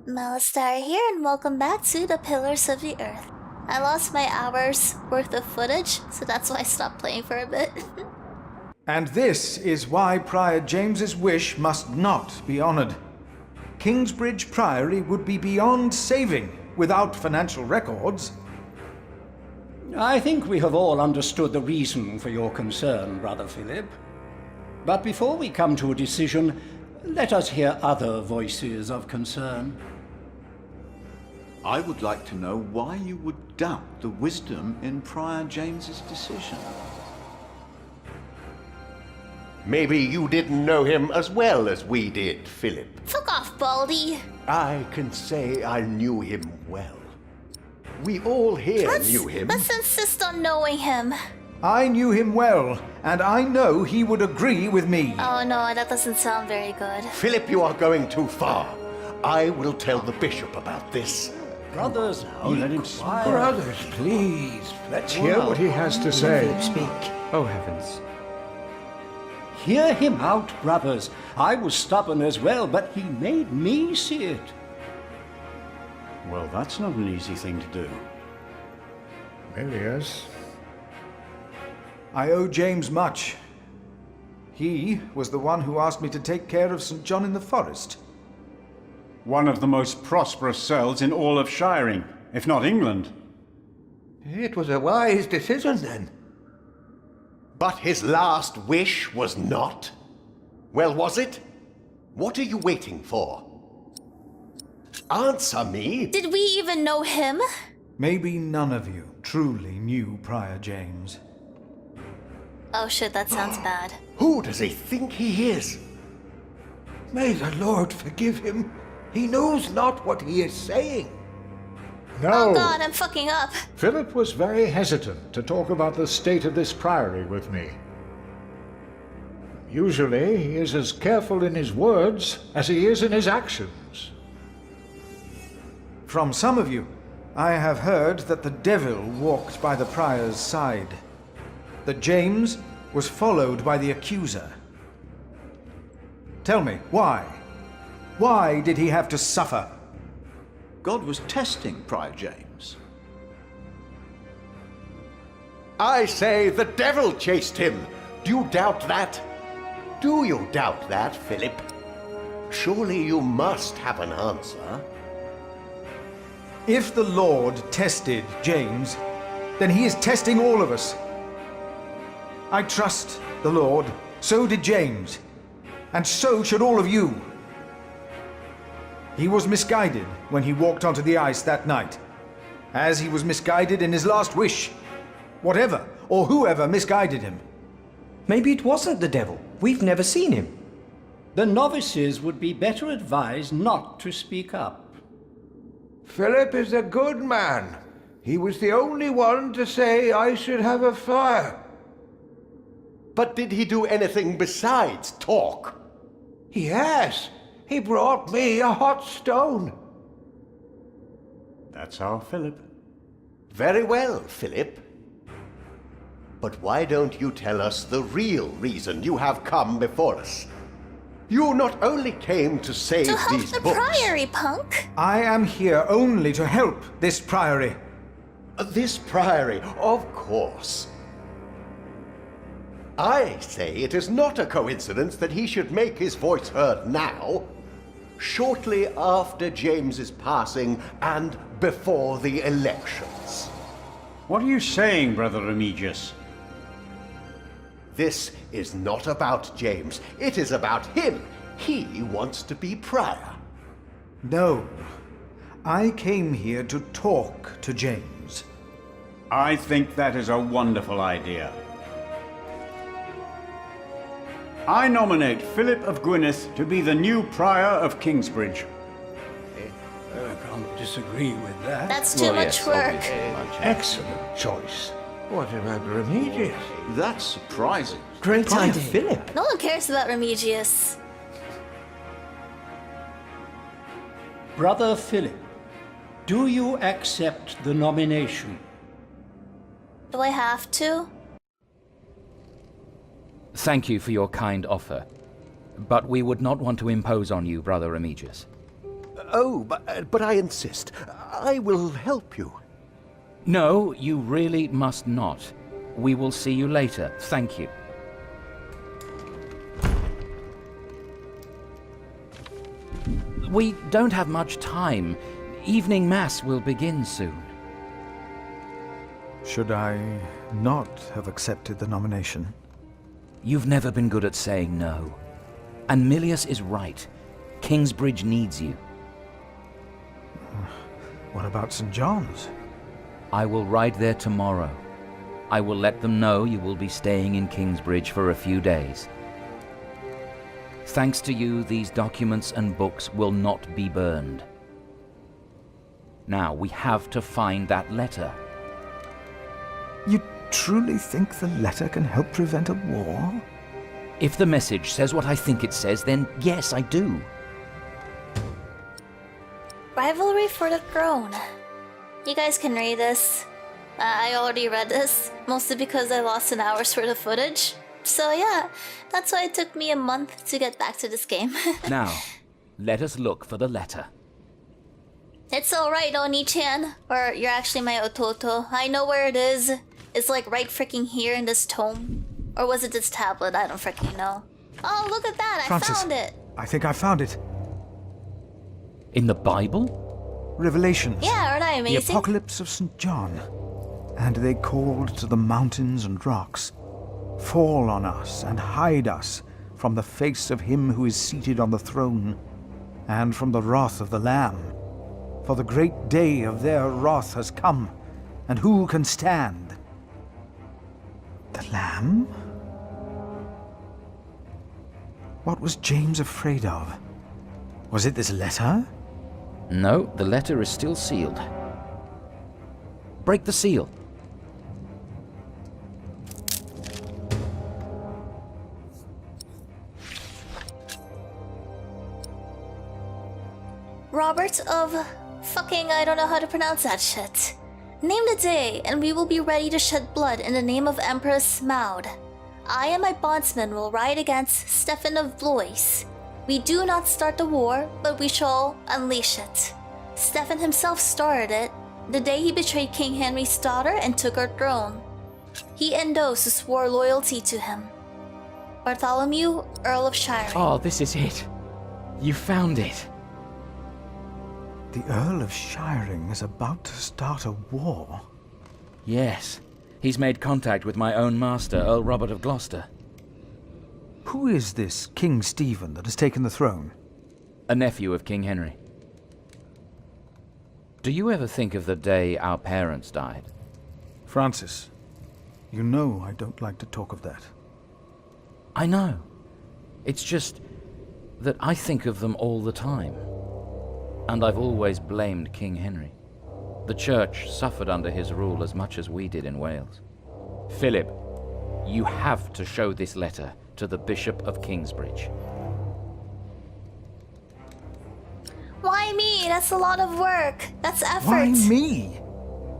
Melistar here, and welcome back to the Pillars of the Earth. I lost my hour's worth of footage, so that's why I stopped playing for a bit. And this is why Prior James's wish must not be honored. Kingsbridge Priory would be beyond saving without financial records. I think we have all understood the reason for your concern, Brother Philip. But before we come to a decision, let us hear other voices of concern. I would like to know why you would doubt the wisdom in Prior James's decision. Maybe you didn't know him as well as we did, Philip. Fuck off, Baldy! I can say I knew him well. We all here knew him. Let's insist on knowing him. I knew him well, and I know he would agree with me. Oh no, that doesn't sound very good. Philip, you are going too far. I will tell the bishop about this. Brothers, let him speak. Brothers, please. Let's hear what he has to say. Speak. Oh, heavens. Hear him out, brothers. I was stubborn as well, but he made me see it. Well, that's not an easy thing to do. Milius. I owe James much. He was the one who asked me to take care of St. John in the Forest. One of the most prosperous cells in all of Shiring, if not England. It was a wise decision, then. But his last wish was not. Well, was it? What are you waiting for? Answer me! Did we even know him? Maybe none of you truly knew Prior James. Oh shit, that sounds bad. Who does he think he is? May the Lord forgive him. He knows not what he is saying. Oh No. god, I'm fucking up. Philip was very hesitant to talk about the state of this priory with me. Usually, he is as careful in his words as he is in his actions. From some of you, I have heard that the devil walked by the prior's side. That James was followed by the accuser. Tell me, why? Why did he have to suffer? God was testing Prior James. I say the devil chased him. Do you doubt that? Do you doubt that, Philip? Surely you must have an answer. If the Lord tested James, then he is testing all of us. I trust the Lord, so did James, and so should all of you. He was misguided when he walked onto the ice that night, as he was misguided in his last wish. Whatever or whoever misguided him. Maybe it wasn't the devil. We've never seen him. The novices would be better advised not to speak up. Philip is a good man. He was the only one to say I should have a fire. But did he do anything besides talk? Yes, he brought me a hot stone. That's our Philip. Very well, Philip. But why don't you tell us the real reason you have come before us? You not only came to save To help these the books... priory, punk! I am here only to help this priory. This priory, of course. I say it is not a coincidence that he should make his voice heard now, shortly after James's passing and before the elections. What are you saying, Brother Remigius? This is not about James. It is about him. He wants to be prior. No, I came here to talk to James. I think that is a wonderful idea. I nominate Philip of Gwynedd to be the new prior of Kingsbridge. I can't disagree with that. That's too much work. Excellent choice. What about Remigius? That's surprising. Great idea. Philip. No one cares about Remigius. Brother Philip, do you accept the nomination? Do I have to? Thank you for your kind offer, but we would not want to impose on you, Brother Remigius. Oh, but I insist. I will help you. No, you really must not. We will see you later. Thank you. We don't have much time. Evening Mass will begin soon. Should I not have accepted the nomination? You've never been good at saying no. And Milius is right. Kingsbridge needs you. What about St. John's? I will ride there tomorrow. I will let them know you will be staying in Kingsbridge for a few days. Thanks to you, these documents and books will not be burned. Now, we have to find that letter. You truly think the letter can help prevent a war? If the message says what I think it says, then yes, I do. Rivalry for the throne. You guys can read this. I already read this, mostly because I lost an hour's worth of footage. So yeah, that's why it took me a month to get back to this game. Now, let us look for the letter. It's alright, Oni-chan. Or you're actually my Ototo. I know where it is. It's like right freaking here in this tome. Or was it this tablet? I don't freaking know. Oh, look at that! Francis, I found it! I think I found it. In the Bible? Revelations. Yeah, aren't I amazing? The Apocalypse of St. John. And they called to the mountains and rocks, "Fall on us and hide us from the face of him who is seated on the throne, and from the wrath of the Lamb. For the great day of their wrath has come, and who can stand?" The Lamb? What was James afraid of? Was it this letter? No, the letter is still sealed. Break the seal. Robert of... fucking I don't know how to pronounce that shit. Name the day, and we will be ready to shed blood in the name of Empress Maud. I and my bondsmen will ride against Stephen of Blois. We do not start the war, but we shall unleash it. Stephen himself started it, the day he betrayed King Henry's daughter and took her throne. He and those who swore loyalty to him. Bartholomew, Earl of Shire. Oh, this is it. You found it. The Earl of Shiring is about to start a war. Yes. He's made contact with my own master, Earl Robert of Gloucester. Who is this King Stephen that has taken the throne? A nephew of King Henry. Do you ever think of the day our parents died? Francis, you know I don't like to talk of that. I know. It's just that I think of them all the time. And I've always blamed King Henry. The church suffered under his rule as much as we did in Wales. Philip, you have to show this letter to the Bishop of Kingsbridge. Why me? That's a lot of work. That's effort. Why me?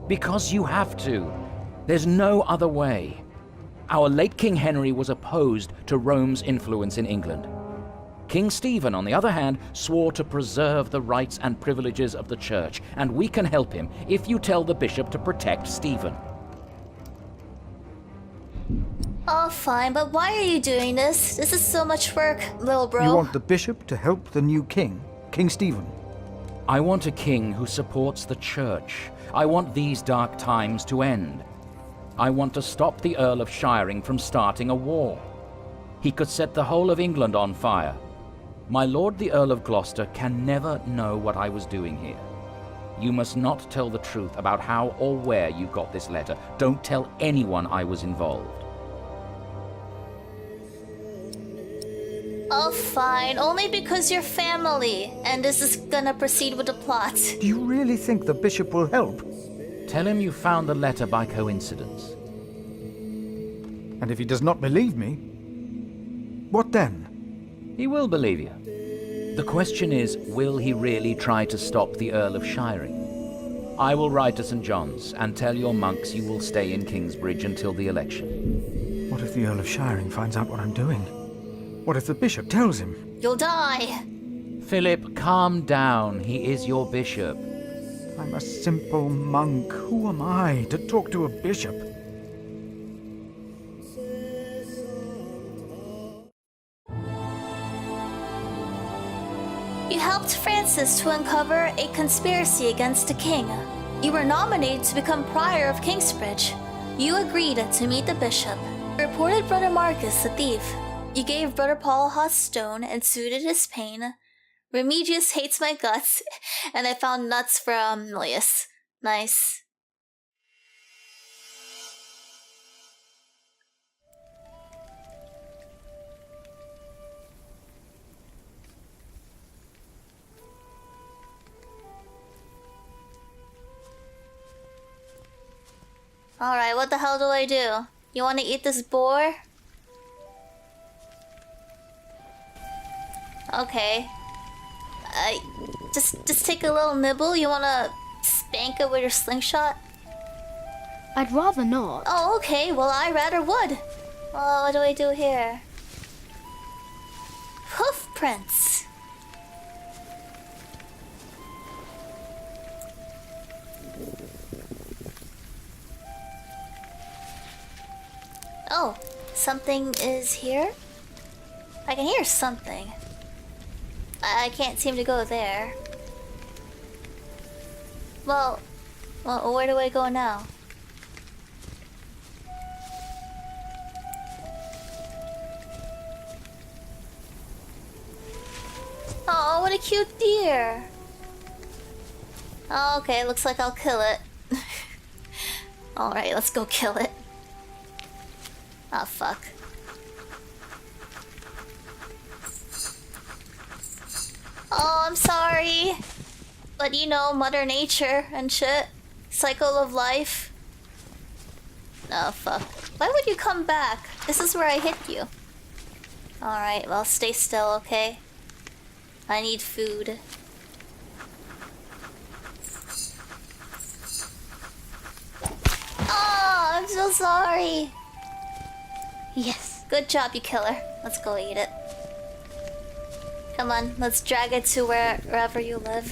Because you have to. There's no other way. Our late King Henry was opposed to Rome's influence in England. King Stephen, on the other hand, swore to preserve the rights and privileges of the church, and we can help him if you tell the bishop to protect Stephen. Oh, fine, but why are you doing this? This is so much work, little bro. You want the bishop to help the new king, King Stephen? I want a king who supports the church. I want these dark times to end. I want to stop the Earl of Shiring from starting a war. He could set the whole of England on fire. My lord the Earl of Gloucester can never know what I was doing here. You must not tell the truth about how or where you got this letter. Don't tell anyone I was involved. Oh, fine. Only because you're family, and this is gonna proceed with the plot. Do you really think the bishop will help? Tell him you found the letter by coincidence. And if he does not believe me, what then? He will believe you. The question is, will he really try to stop the Earl of Shiring? I will ride to St. John's and tell your monks you will stay in Kingsbridge until the election. What if the Earl of Shiring finds out what I'm doing? What if the bishop tells him? You'll die. Philip, calm down. He is your bishop. I'm a simple monk. Who am I to talk to a bishop? You helped Francis to uncover a conspiracy against the king. You were nominated to become prior of Kingsbridge. You agreed to meet the bishop. You reported Brother Marcus a thief. You gave Brother Paul a hot stone and soothed his pain. Remigius hates my guts, and I found nuts for Milius. Nice. Alright, what the hell do I do? You wanna eat this boar? Okay. Just take a little nibble. You wanna spank it with your slingshot? I'd rather not. Oh, okay. Well, I rather would. Oh, what do I do here? Hoof prints. Oh, something is here? I can hear something. I can't seem to go there. Well, where do I go now? Oh, what a cute deer! Oh, okay, looks like I'll kill it. Alright, let's go kill it. Oh, fuck. Oh, I'm sorry. But you know, Mother Nature and shit. Cycle of life. Oh, fuck. Why would you come back? This is where I hit you. Alright, well, stay still, okay? I need food. Oh, I'm so sorry. Yes, good job, you killer. Let's go eat it. Come on, let's drag it to wherever you live.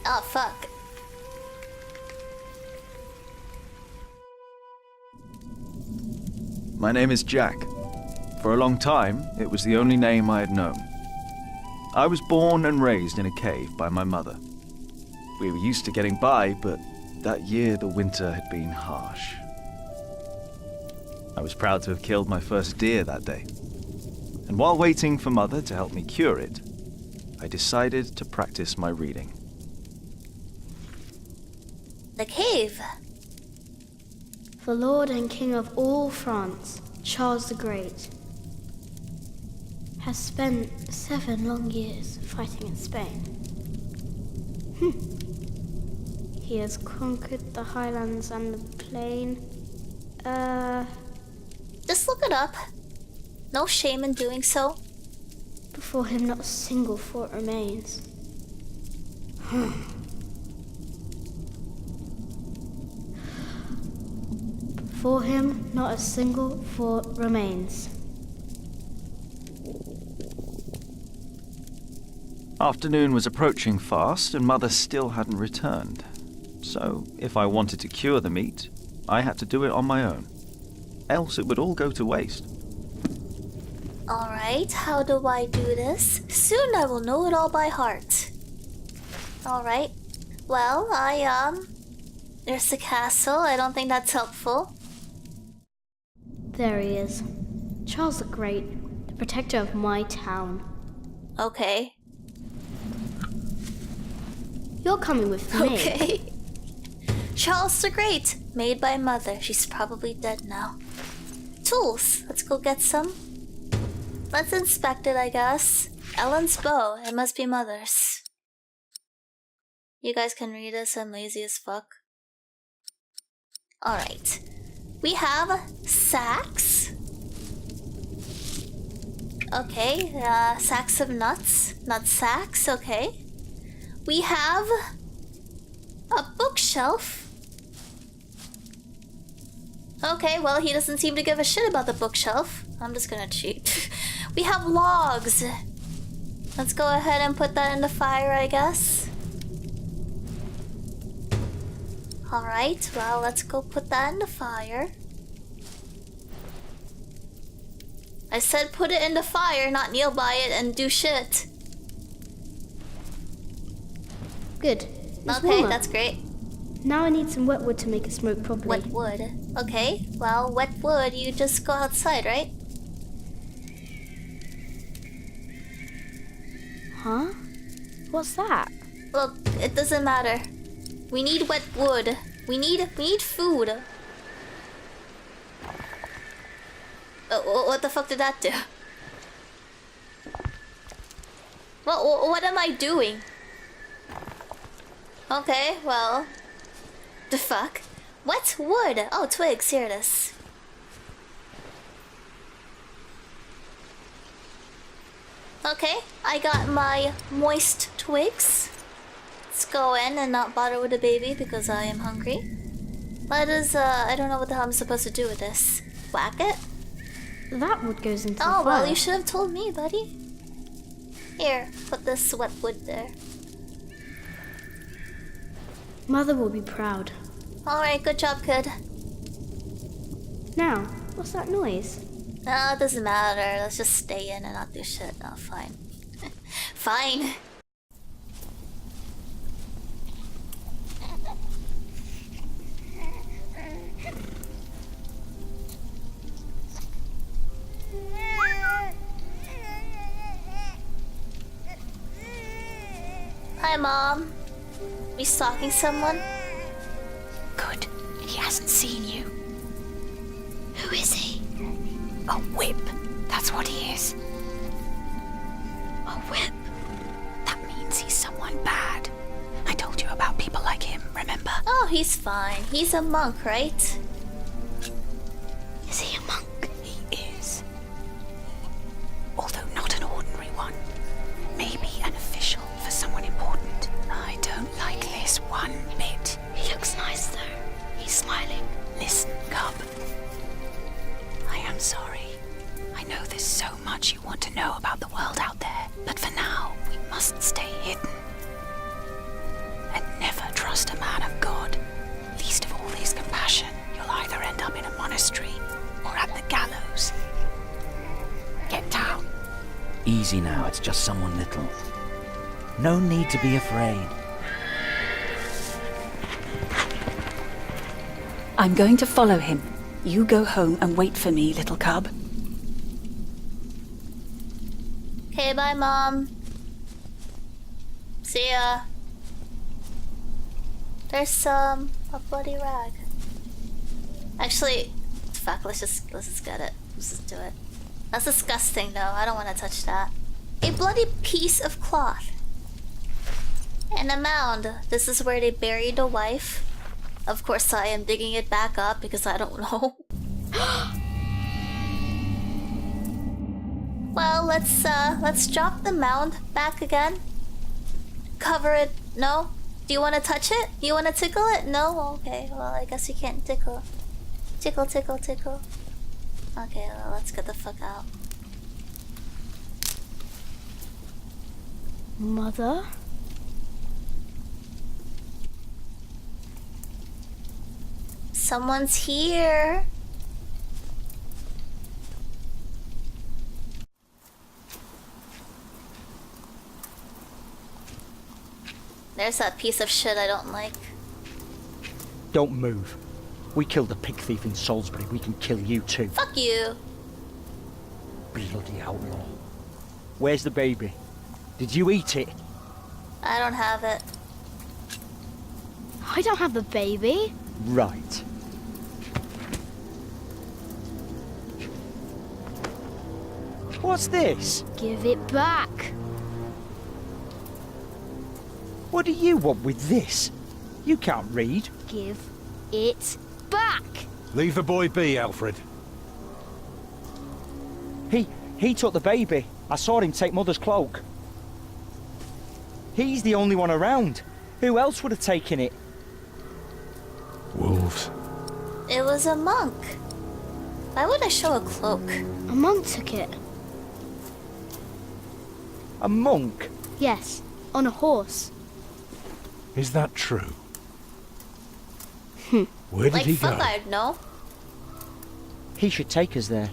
Oh, fuck. My name is Jack. For a long time, it was the only name I had known. I was born and raised in a cave by my mother. We were used to getting by, but that year the winter had been harsh. I was proud to have killed my first deer that day. And while waiting for Mother to help me cure it, I decided to practice my reading. The cave. The Lord and King of all France, Charles the Great, has spent 7 long years fighting in Spain. He has conquered the highlands and the plain. Just look it up. No shame in doing so. Before him not a single fort remains. Before him not a single fort remains. Afternoon was approaching fast, and Mother still hadn't returned. So, if I wanted to cure the meat, I had to do it on my own. Else it would all go to waste. Alright, how do I do this? Soon I will know it all by heart. Alright. Well, there's the castle. I don't think that's helpful. There he is. Charles the Great, the protector of my town. Okay. You're coming with me. Okay. Charles the Great, made by Mother. She's probably dead now. Tools. Let's go get some. Let's inspect it, I guess. Ellen's bow. It must be Mother's. You guys can read this. I'm lazy as fuck. Alright. We have sacks. Okay, sacks of nuts. Nut sacks, okay. We have a bookshelf. Okay, well, he doesn't seem to give a shit about the bookshelf. I'm just gonna cheat. We have logs. Let's go ahead and put that in the fire, I guess. Alright, well, let's go put that in the fire. I said put it in the fire, not kneel by it and do shit. Good. It's Okay, warmer. that's great. Now I need some wet wood to make it smoke properly. Wet wood. Okay, well, wet wood, you just go outside, right? Huh? What's that? Look, it doesn't matter. We need wet wood. We need food. What the fuck did that do? What am I doing? Okay, well... The fuck? Wet wood! Oh, twigs, here it is. Okay, I got my moist twigs. Let's go in and not bother with the baby because I am hungry. Let us, I don't know what the hell I'm supposed to do with this. Whack it? That wood goes into the Oh, fire. well, you should have told me, buddy. Here, put this wet wood there. Mother will be proud. Alright, good job, kid. Now, what's that noise? No, it doesn't matter. Let's just stay in and not do shit. No, fine. Fine. Hi, Mom. You stalking someone? Good. He hasn't seen you. Who is he? A whip. That's what he is. A whip? That means he's someone bad. I told you about people like him, remember? Oh, he's fine. He's a monk, right? Is he a monk? He is. Although not an ordinary one. Maybe an official for someone important. I don't like this one bit. He looks nice, though. He's smiling. Listen, Cub. I am sorry. I know there's so much you want to know about the world out there, but for now, we must stay hidden. And never trust a man of God. Least of all his compassion, you'll either end up in a monastery or at the gallows. Get down. Easy now, it's just someone little. No need to be afraid. I'm going to follow him. You go home and wait for me, little cub. Okay, bye, Mom. See ya. There's a bloody rag. Actually, fuck, let's just get it. Let's just do it. That's disgusting, though. I don't want to touch that. A bloody piece of cloth. And a mound. This is where they buried the wife. Of course, I am digging it back up because I don't know. Well, let's drop the mound back again. Cover it. No? Do you want to touch it? Do you want to tickle it? No? Okay, well, I guess you can't tickle. Tickle, tickle, tickle. Okay, well, let's get the fuck out. Mother? Someone's here. There's that piece of shit I don't like. Don't move. We killed the pig thief in Salisbury. We can kill you too. Fuck you. Bloody outlaw. Where's the baby? Did you eat it? I don't have it. I don't have the baby. Right. What's this? Give it back. What do you want with this? You can't read. Give it back. Leave the boy be, Alfred. He took the baby. I saw him take Mother's cloak. He's the only one around. Who else would have taken it? Wolves. It was a monk. Why would I show a cloak? A monk took it. A monk? Yes, on a horse. Is that true? Where did Like, he fuck, go? I'd know. He should take us there.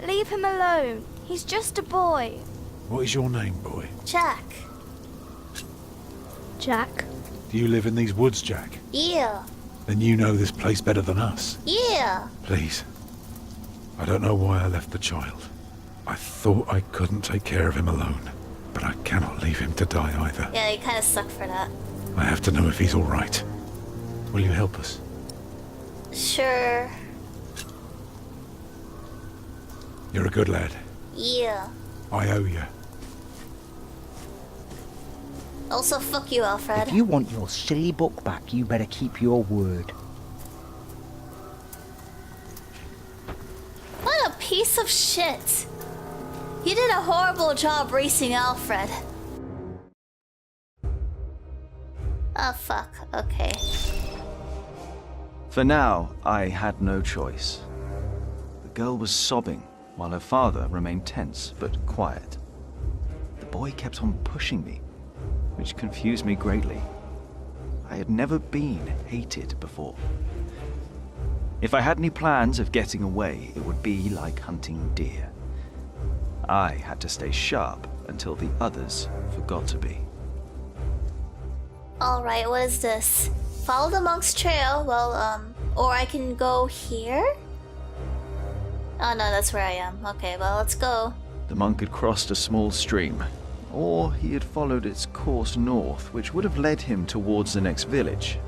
Leave him alone. He's just a boy. What is your name, boy? Jack. Jack? Do you live in these woods, Jack? Yeah. Then you know this place better than us. Yeah. Please. I don't know why I left the child. I thought I couldn't take care of him alone, but I cannot leave him to die either. Yeah, you kind of suck for that. I have to know if he's all right. Will you help us? Sure. You're a good lad. Yeah. I owe you. Also, fuck you, Alfred. If you want your silly book back, you better keep your word. What a piece of shit. You did a horrible job racing Alfred. Oh, fuck. Okay. For now, I had no choice. The girl was sobbing, while her father remained tense but quiet. The boy kept on pushing me, which confused me greatly. I had never been hated before. If I had any plans of getting away, it would be like hunting deer. I had to stay sharp until the others forgot to be. Alright, what is this? Follow the monk's trail. Well, or I can go here? Oh no, that's where I am. Okay, well, let's go. The monk had crossed a small stream, or he had followed its course north, which would have led him towards the next village.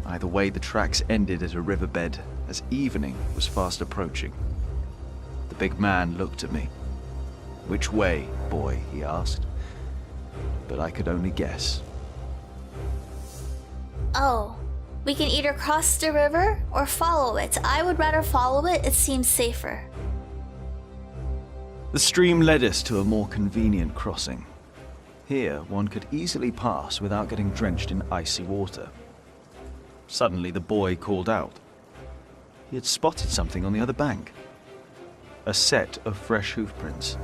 Either way, the tracks ended at a riverbed as evening was fast approaching. The big man looked at me. "Which way, boy?" he asked. But I could only guess. Oh, we can either cross the river or follow it. I would rather follow it, it seems safer. The stream led us to a more convenient crossing. Here, one could easily pass without getting drenched in icy water. Suddenly, the boy called out. He had spotted something on the other bank. A set of fresh hoofprints.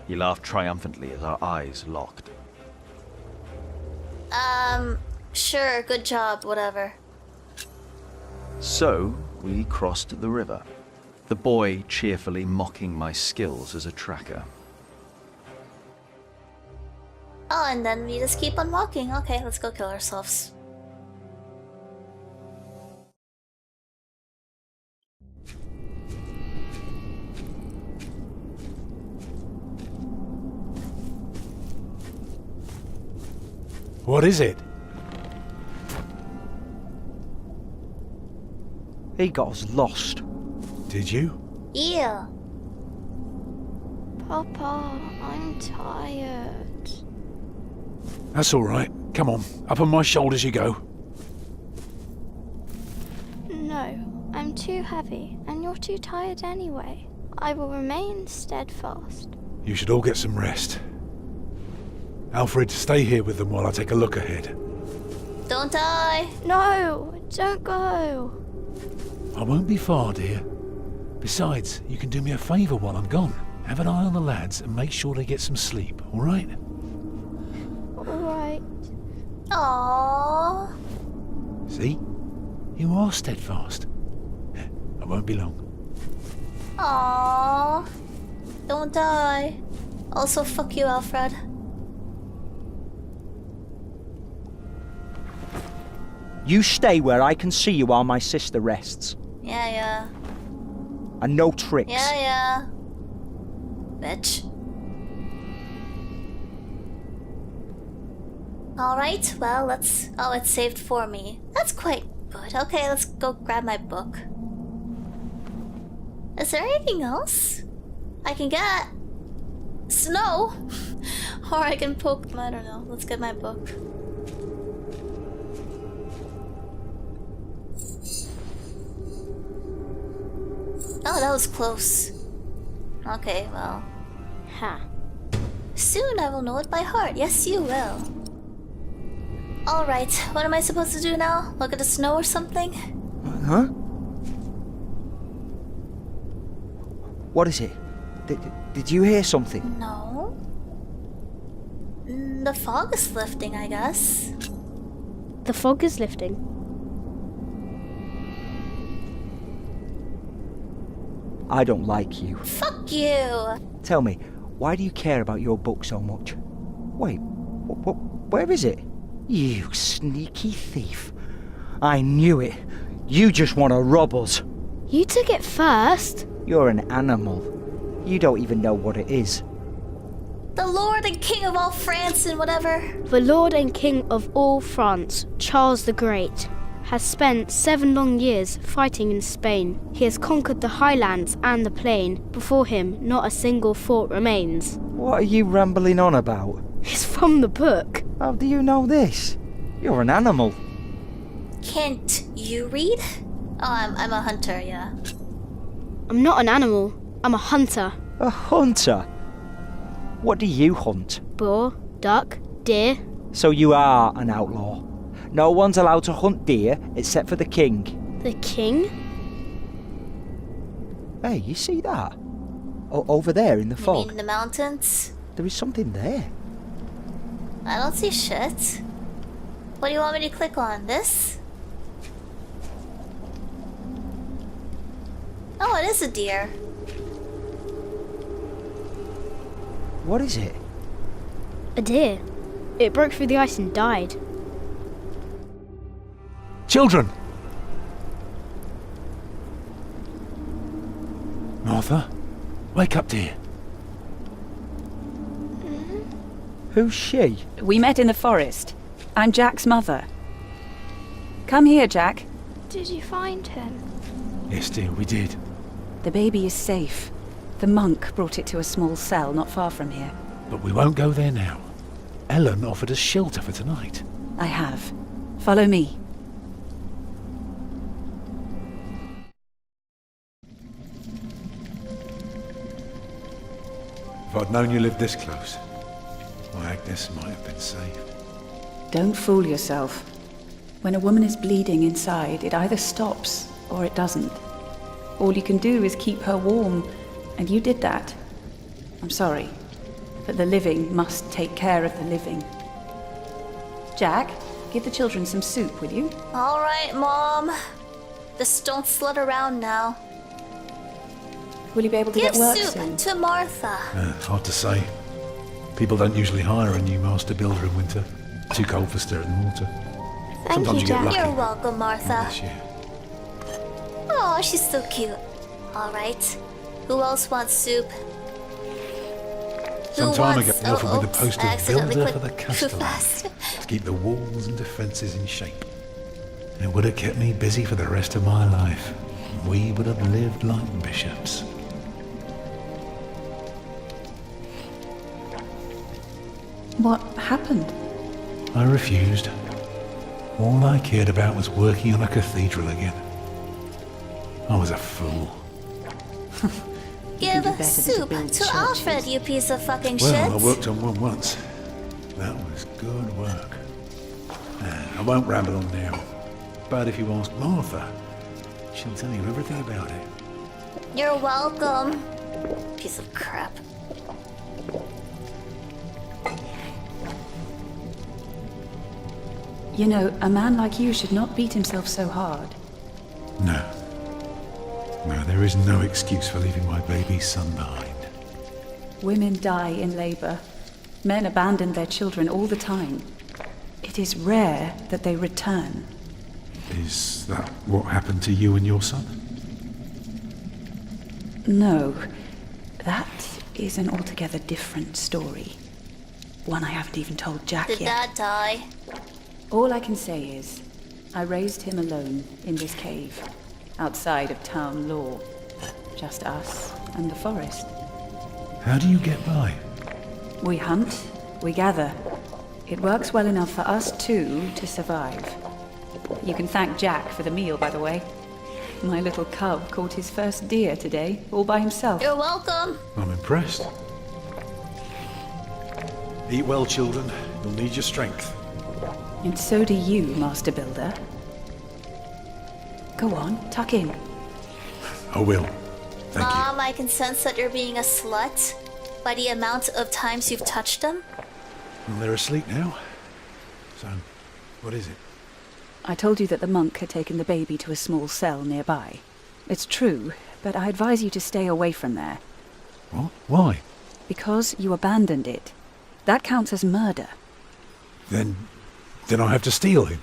He laughed triumphantly as our eyes locked. Sure, good job, whatever. So, we crossed the river, the boy cheerfully mocking my skills as a tracker. Oh, and then we just keep on walking. Okay, let's go kill ourselves. What is it? He got us lost. Did you? Yeah. Papa, I'm tired. That's all right. Come on, up on my shoulders you go. No, I'm too heavy, and you're too tired anyway. I will remain steadfast. You should all get some rest. Alfred, stay here with them while I take a look ahead. Don't die. No, don't go. I won't be far, dear. Besides, you can do me a favour while I'm gone. Have an eye on the lads and make sure they get some sleep, all right? All right. Aww. See? You are steadfast. I won't be long. Aww. Don't die. Also, fuck you, Alfred. You stay where I can see you while my sister rests. Yeah. And no tricks. Yeah. Bitch. Alright, well, let's... Oh, it's saved for me. That's quite good. Okay, let's go grab my book. Is there anything else? I can get... snow? Or I can poke... I don't know. Let's get my book. Oh, that was close. Okay, well... Ha. Soon I will know it by heart. Yes, you will. Alright, what am I supposed to do now? Look at the snow or something? Huh? What is it? Did you hear something? No. The fog is lifting, I guess. The fog is lifting. I don't like you. Fuck you! Tell me, why do you care about your book so much? Wait, where is it? You sneaky thief. I knew it. You just want to rob us. You took it first. You're an animal. You don't even know what it is. The Lord and King of all France and whatever. The Lord and King of all France, Charles the Great, has spent 7 long years fighting in Spain. He has conquered the highlands and the plain. Before him, not a single fort remains. What are you rambling on about? It's from the book. How do you know this? You're an animal. Can't you read? Oh, I'm a hunter, yeah. I'm not an animal. I'm a hunter. A hunter? What do you hunt? Boar, duck, deer. So you are an outlaw. No one's allowed to hunt deer except for the king. The king? Hey, you see that? Over there in the fog. You mean the mountains? There is something there. I don't see shit. What do you want me to click on? This? Oh, it is a deer. What is it? A deer. It broke through the ice and died. Children! Martha, wake up, dear. Who's she? We met in the forest. I'm Jack's mother. Come here, Jack. Did you find him? Yes, dear, we did. The baby is safe. The monk brought it to a small cell not far from here. But we won't go there now. Ellen offered us shelter for tonight. I have. Follow me. If I'd known you lived this close, my Agnes might have been saved. Don't fool yourself. When a woman is bleeding inside, it either stops or it doesn't. All you can do is keep her warm, and you did that. I'm sorry, but the living must take care of the living. Jack, give the children some soup, will you? All right, Mom. Just don't slut around now. Will you be able to Give get work soup soon? to Martha. Hard to say. People don't usually hire a new master builder in winter. Too cold for stirring water. Sometimes you get lucky. You're welcome, Martha. Bless you. Oh, she's so cute. All right. Who else wants soup? Some time ago, they offered me the post I of accidentally builder for clicked the too Castellan fast. to keep the walls and defences in shape. It would have kept me busy for the rest of my life. We would have lived like bishops. What happened? I refused. All I cared about was working on a cathedral again. I was a fool. Give do better than to soup build to churches. Alfred, you piece of fucking Well, I shit. worked on one once. That was good work. I won't ramble on now. But if you ask Martha, she'll tell you everything about it. You're welcome. Piece of crap. You know, a man like you should not beat himself so hard. No. No, there is no excuse for leaving my baby son behind. Women die in labor. Men abandon their children all the time. It is rare that they return. Is that what happened to you and your son? No, that is an altogether different story. One I haven't even told Jack Did yet. Dad die? All I can say is, I raised him alone in this cave, outside of town law. Just us and the forest. How do you get by? We hunt, we gather. It works well enough for us two to survive. You can thank Jack for the meal, by the way. My little cub caught his first deer today, all by himself. You're welcome. I'm impressed. Eat well, children. You'll need your strength. And so do you, Master Builder. Go on, tuck in. I will. Thank Mom, I can sense that you're being a slut by the amount of times you've touched him. Well, they're asleep now. So, what is it? I told you that the monk had taken the baby to a small cell nearby. It's true, but I advise you to stay away from there. What? Why? Because you abandoned it. That counts as murder. Then I have to steal him.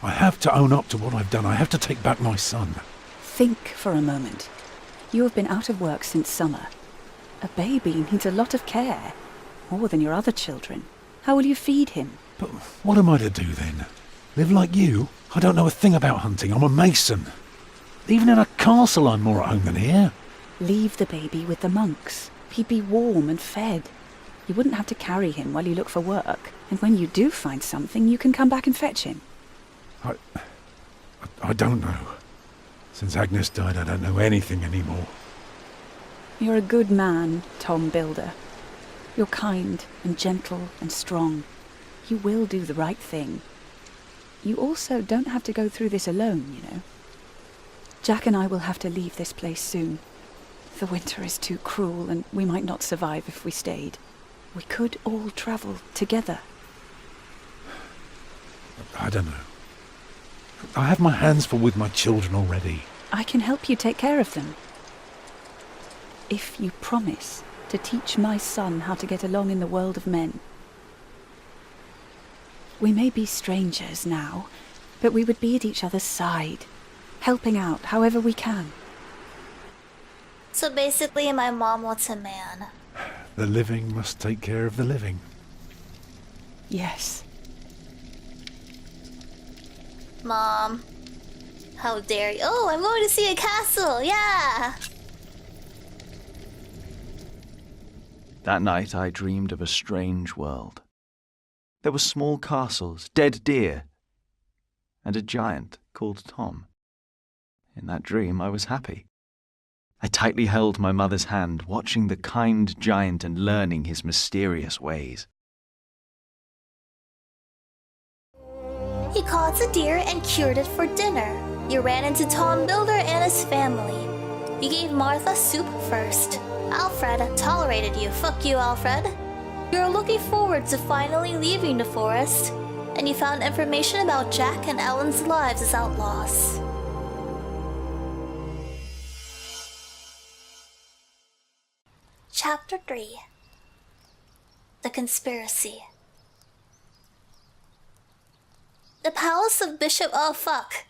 I have to own up to what I've done. I have to take back my son. Think for a moment. You have been out of work since summer. A baby needs a lot of care. More than your other children. How will you feed him? But what am I to do then? Live like you? I don't know a thing about hunting. I'm a mason. Even in a castle I'm more at home than here. Leave the baby with the monks. He'd be warm and fed. You wouldn't have to carry him while you look for work. And when you do find something, you can come back and fetch him. I don't know. Since Agnes died, I don't know anything anymore. You're a good man, Tom Builder. You're kind and gentle and strong. You will do the right thing. You also don't have to go through this alone, you know. Jack and I will have to leave this place soon. The winter is too cruel, and we might not survive if we stayed. We could all travel together. I don't know. I have my hands full with my children already. I can help you take care of them. If you promise to teach my son how to get along in the world of men. We may be strangers now, but we would be at each other's side, helping out however we can. So basically, my mom wants a man. The living must take care of the living. Yes. Mom, how dare you? Oh, I'm going to see a castle, yeah! That night I dreamed of a strange world. There were small castles, dead deer, and a giant called Tom. In that dream I was happy. I tightly held my mother's hand, watching the kind giant and learning his mysterious ways. He caught a deer and cured it for dinner. You ran into Tom Builder and his family. You gave Martha soup first. Alfred tolerated you. Fuck you, Alfred. You're looking forward to finally leaving the forest, and you found information about Jack and Ellen's lives as outlaws. Chapter 3. The Conspiracy. The palace of Bishop... Oh, fuck.